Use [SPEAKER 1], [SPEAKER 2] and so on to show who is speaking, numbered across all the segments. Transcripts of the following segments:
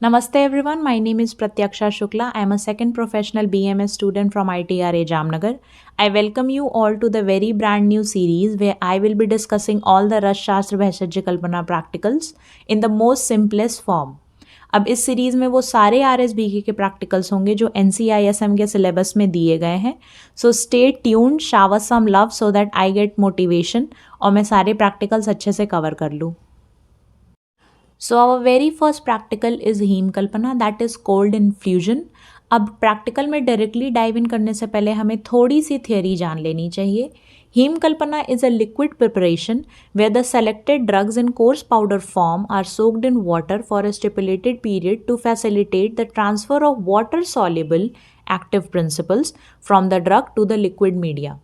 [SPEAKER 1] Namaste everyone, my name is Pratyaksha Shukla. I am a second professional BMS student from ITRA Jamnagar. I welcome you all to the very brand new series where I will be discussing all the Rash Shastra Bhaishajya Kalpana practicals in the most simplest form. अब इस series में वो सारे RSBK के practicals होंगे जो NCISM के syllabus में दिए गए हैं. So stay tuned, shower some love so that I get motivation और मैं सारे प्रैक्टिकल्स अच्छे से कवर कर लूँ. So our very first practical is हीम कल्पना, that is cold infusion. अब प्रैक्टिकल में डायरेक्टली डाइव इन करने से पहले हमें थोड़ी सी थियोरी जान लेनी चाहिए. हीम कल्पना is a liquid preparation where the selected drugs in coarse powder form are soaked in water for a stipulated period to facilitate the transfer of water soluble active principles from the drug to the liquid media.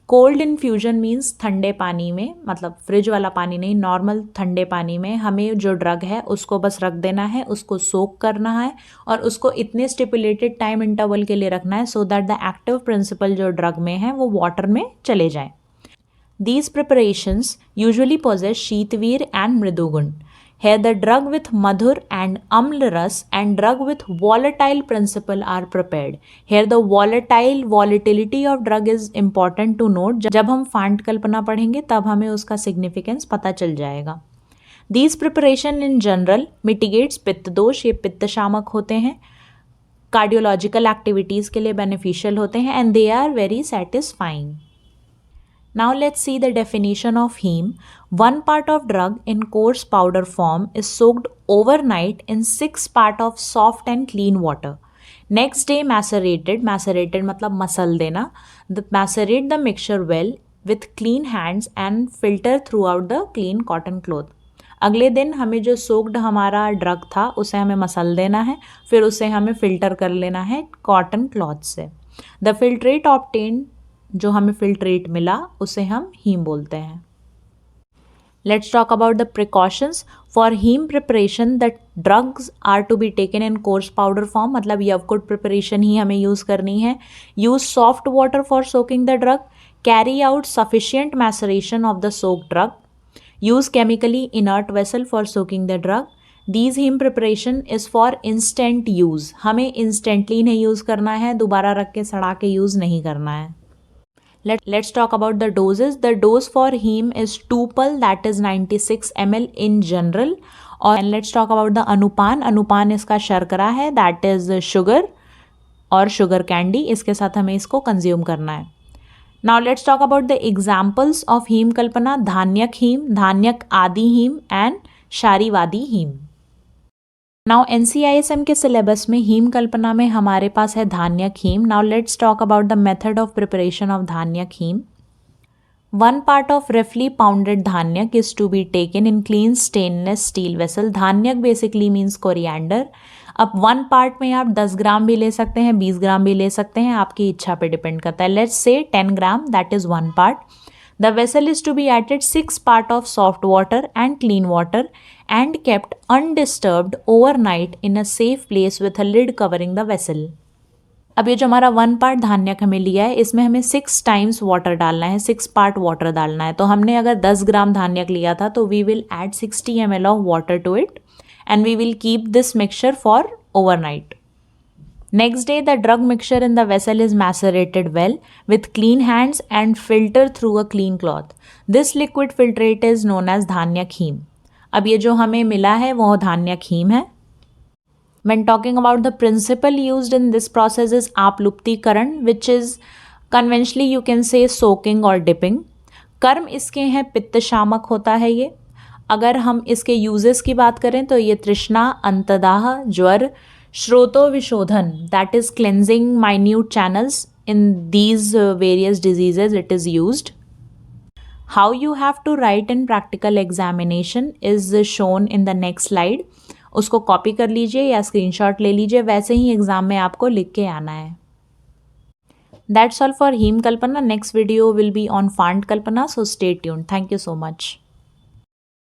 [SPEAKER 1] Cold infusion means ठंडे पानी में, मतलब fridge वाला पानी नहीं, normal ठंडे पानी में हमें जो ड्रग है उसको बस रख देना है, उसको सोक करना है और उसको इतने स्टिपुलेटेड टाइम इंटरवल के लिए रखना है so that the active principal जो ड्रग में है वो वाटर में चले जाए. These preparations usually possess शीतवीर and मृदुगुण. Here the drug with madhur and amla ras and drug with volatile principle are prepared. Here the volatility of drug is important to note. जब हम font कल्पना पढ़ेंगे तब हमें उसका significance पता चल जाएगा. These preparation in general mitigates पित्त दोष, ये पित्त शामक होते हैं, कार्डियोलॉजिकल एक्टिविटीज़ के लिए बेनिफिशियल होते हैं and they are very satisfying. Now let's see the definition of heme. One part of drug in coarse powder form is soaked overnight in 6 part of soft and clean water. Next day macerated मतलब muscle देना. Macerate the mixture well with clean hands and filter throughout the clean cotton cloth. अगले दिन हमें जो soaked हमारा drug था उसे हमें मसल देना है, फिर उसे हमें फिल्टर कर लेना है कॉटन क्लॉथ से. द फिल्ट्रेट ऑब्टेन्ड, जो हमें फिल्ट्रेट मिला उसे हम हीम बोलते हैं. Let's talk about the precautions for हीम preparation. The drugs are to be taken in coarse powder form, मतलब यवकुट प्रिपरेशन ही हमें यूज़ करनी है. Use soft water for soaking the drug. Carry out sufficient maceration of the soak drug. Use chemically inert vessel for soaking the drug. These haem preparation is for instant use. हमें instantly नहीं use करना है, दोबारा रख के सड़ा के use नहीं करना है. Let's talk about the doses. The dose for heme is 2 pul, that is 96 ml in general. And let's talk about the अनुपान. अनुपान इसका शर्करा है, that is sugar और sugar candy. इसके साथ हमें इसको कंज्यूम करना है. Now let's talk about the examples of heme कल्पना. धान्यक हीम, धान्यक आदि हीम and शारीवादी हीम. नाउ NCISM के सिलेबस में हीम कल्पना में हमारे पास है धान्यक हीम. Now let's talk about the method of preparation of धान्यक हीम. 1 part of roughly pounded धान्यक is to be taken in clean stainless steel vessel. धान्यक बेसिकली मीन्स कोरिएंडर. अब 1 part में आप 10 ग्राम भी ले सकते हैं, 20 ग्राम भी ले सकते हैं, आपकी इच्छा पे डिपेंड करता है. Let's say 10 gram, that is 1 part. The vessel is to be added 6 part of soft water and clean water and kept undisturbed overnight in a safe place with a lid covering the vessel. अब ये जो हमारा 1 part धान्यक हमें लिया है इसमें हमें 6 times water डालना है, 6 part वाटर डालना है. तो हमने अगर 10 ग्राम धान्यक लिया था तो we will add 60 ml of water to it and we will keep this mixture for overnight. Next day, the drug mixture in the vessel is macerated well with clean hands and filtered through a clean cloth. This liquid filtrate is known as धान्यक हीम. अब ये जो हमें मिला है वो धान्यक हीम है. When talking about the principle used in this process is आपलुप्तीकरण, which is conventionally you can say soaking or dipping. कर्म इसके हैं पित्त शामक होता है ये. अगर हम इसके यूजेस की बात करें तो ये तृष्णा, अंतदाह, ज्वर, श्रोतो विशोधन, that is cleansing minute channels in these various diseases it is used. How you have to write in practical examination is shown in the next slide. उसको कॉपी कर लीजिए या स्क्रीनशॉट ले लीजिए, वैसे ही एग्जाम में आपको लिख के आना है. That's all for heme kalpana. Next video will be on fant kalpana, so stay tuned. Thank you so much.